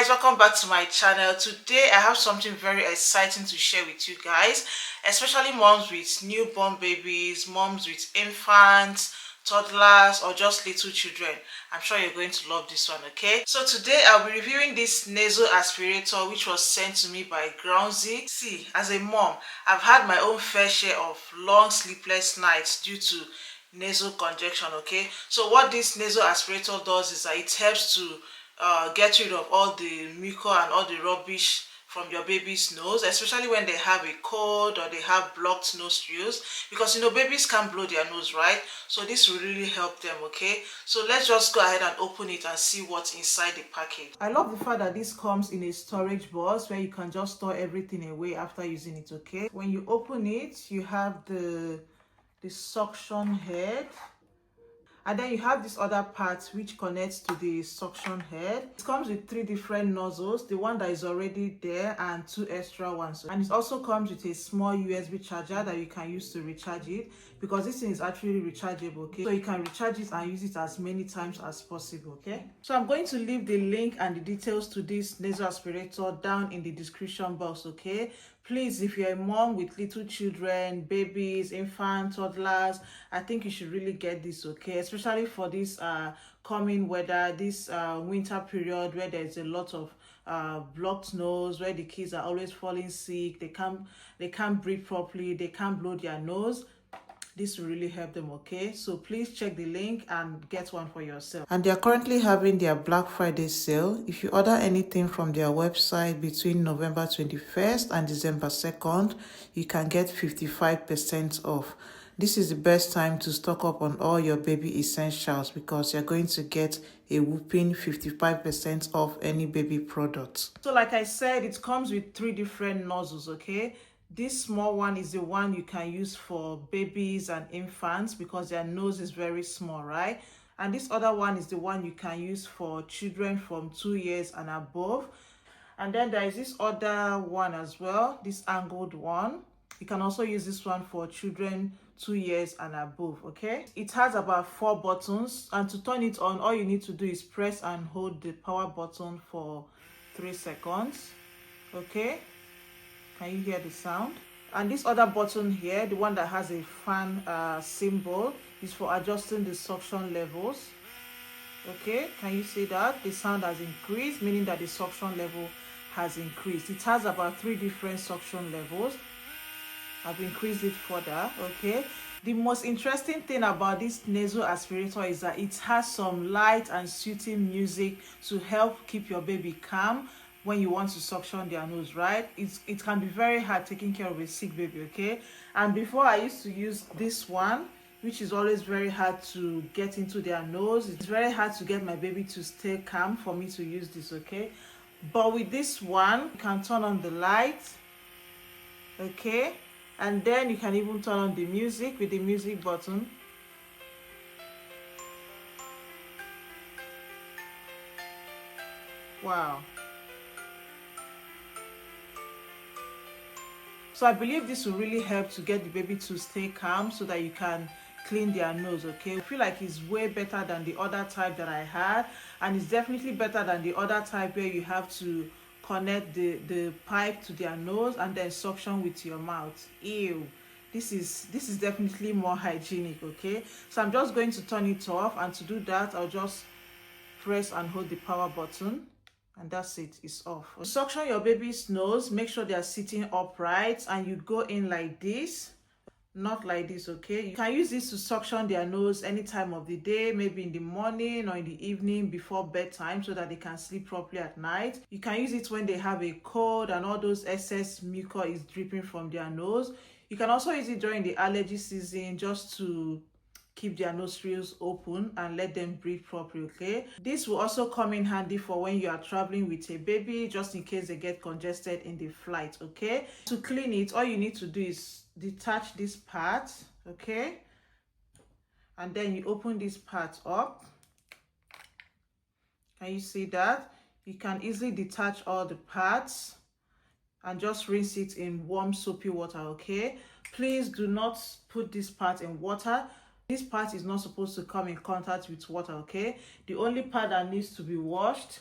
guys, welcome back to my channel. Today I have something very exciting to share with you guys, especially moms with newborn babies, moms with infants, toddlers, or just little children. I'm sure you're going to love this one. Okay, so today I'll be reviewing this nasal aspirator which was sent to me by Grownsy. See, as a mom, I've had my own fair share of long sleepless nights due to nasal congestion. Okay, so what this nasal aspirator does is that it helps to get rid of all the mucus and all the rubbish from your baby's nose, especially when they have a cold or they have blocked nostrils, because you know babies can't blow their nose, right? So this will really help them. Okay, so let's just go ahead and open it and see what's inside the package. I love the fact that this comes in a storage box where you can just store everything away after using it. Okay, when you open it, you have the suction head, and then you have this other part which connects to the suction head. It comes with 3 different nozzles, the one that is already there and 2 extra ones. And it also comes with a small USB charger that you can use to recharge it, because this thing is actually rechargeable. Okay, so you can recharge it and use it as many times as possible. Okay, so I'm going to leave the link and the details to this nasal aspirator down in the description box. Okay, please, if you're a mom with little children, babies, infants, toddlers, I think you should really get this. Okay, especially for this coming weather, this winter period where there's a lot of blocked nose, where the kids are always falling sick, they can't breathe properly, they can't blow their nose. This will really help them. Okay, so please check the link and get one for yourself. And they are currently having their Black Friday sale. If you order anything from their website between November 21st and December 2nd, you can get 55% off. This is the best time to stock up on all your baby essentials, because you're going to get a whopping 55% off any baby products. So like I said, it comes with 3 different nozzles. Okay, this small one is the one you can use for babies and infants because their nose is very small, right? And this other one is the one you can use for children from 2 years and above. And then there is this other one as well, this angled one. You can also use this one for children 2 years and above. Okay, it has about 4 buttons, and to turn it on, all you need to do is press and hold the power button for 3 seconds. Okay, can you hear the sound? And this other button here, the one that has a fan symbol, is for adjusting the suction levels. Okay, can you see that the sound has increased, meaning that the suction level has increased. It has about 3 different suction levels. I've increased it further. Okay, the most interesting thing about this nasal aspirator is that it has some light and soothing music to help keep your baby calm when you want to suction their nose, right? It can be very hard taking care of a sick baby. Okay, and before I used to use this one, which is always very hard to get into their nose. It's very hard to get my baby to stay calm for me to use this. Okay, but with this one, you can turn on the light. Okay, and then you can even turn on the music with the music button. Wow. So I believe this will really help to get the baby to stay calm so that you can clean their nose. Okay, I feel like it's way better than the other type that I had, and it's definitely better than the other type where you have to connect the pipe to their nose and then suction with your mouth. Ew, this is definitely more hygienic. Okay, so I'm just going to turn it off, and to do that I'll just press and hold the power button, and that's it, it's off. Suction your baby's nose, make sure they are sitting upright, and you go in like this, not like this. Okay, you can use this to suction their nose any time of the day, maybe in the morning or in the evening before bedtime, so that they can sleep properly at night. You can use it when they have a cold and all those excess mucus is dripping from their nose. You can also use it during the allergy season, just to keep their nostrils open and let them breathe properly. Okay, this will also come in handy for when you are traveling with a baby, just in case they get congested in the flight. Okay, to clean it, all you need to do is detach this part. Okay, and then you open this part up. Can you see that? You can easily detach all the parts and just rinse it in warm soapy water. Okay, please do not put this part in water. This part is not supposed to come in contact with water. Okay, the only part that needs to be washed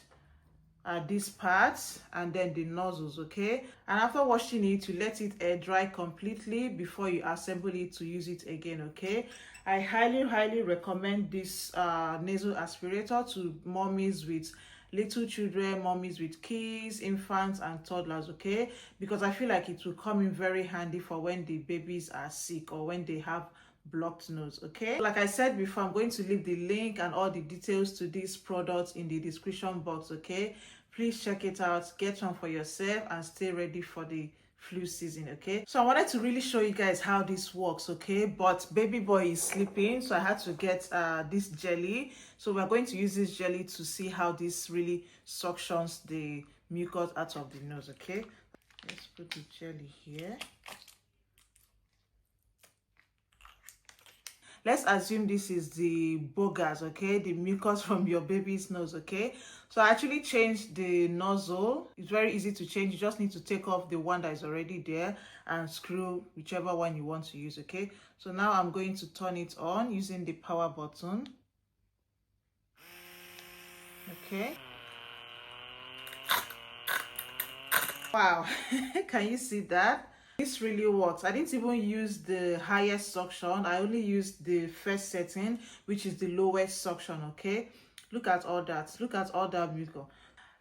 these parts and then the nozzles, okay? And after washing it, you let it air dry completely before you assemble it to use it again, okay? I highly recommend this nasal aspirator to mommies with little children, mommies with kids, infants and toddlers, okay? Because I feel like it will come in very handy for when the babies are sick or when they have blocked nose, okay? Like I said before, I'm going to leave the link and all the details to this product in the description box, okay? Please check it out, get one for yourself and stay ready for the flu season, okay? So I wanted to really show you guys how this works, okay? But baby boy is sleeping, so I had to get this jelly. So we're going to use this jelly to see how this really suctions the mucus out of the nose, okay? Let's put the jelly here. Let's assume this is the boogers, okay? The mucus from your baby's nose, okay? So I actually changed the nozzle. It's very easy to change. You just need to take off the one that is already there and screw whichever one you want to use, okay? So now I'm going to turn it on using the power button. Okay. Wow, can you see that? This really works. I didn't even use the highest suction. I only used the first setting, which is the lowest suction, okay? Look at all that. Look at all that mucus.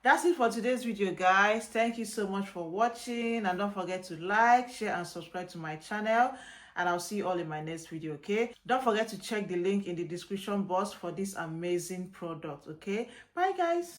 That's it for today's video, guys. Thank you so much for watching. And don't forget to like, share, and subscribe to my channel. And I'll see you all in my next video, okay? Don't forget to check the link in the description box for this amazing product, okay? Bye, guys.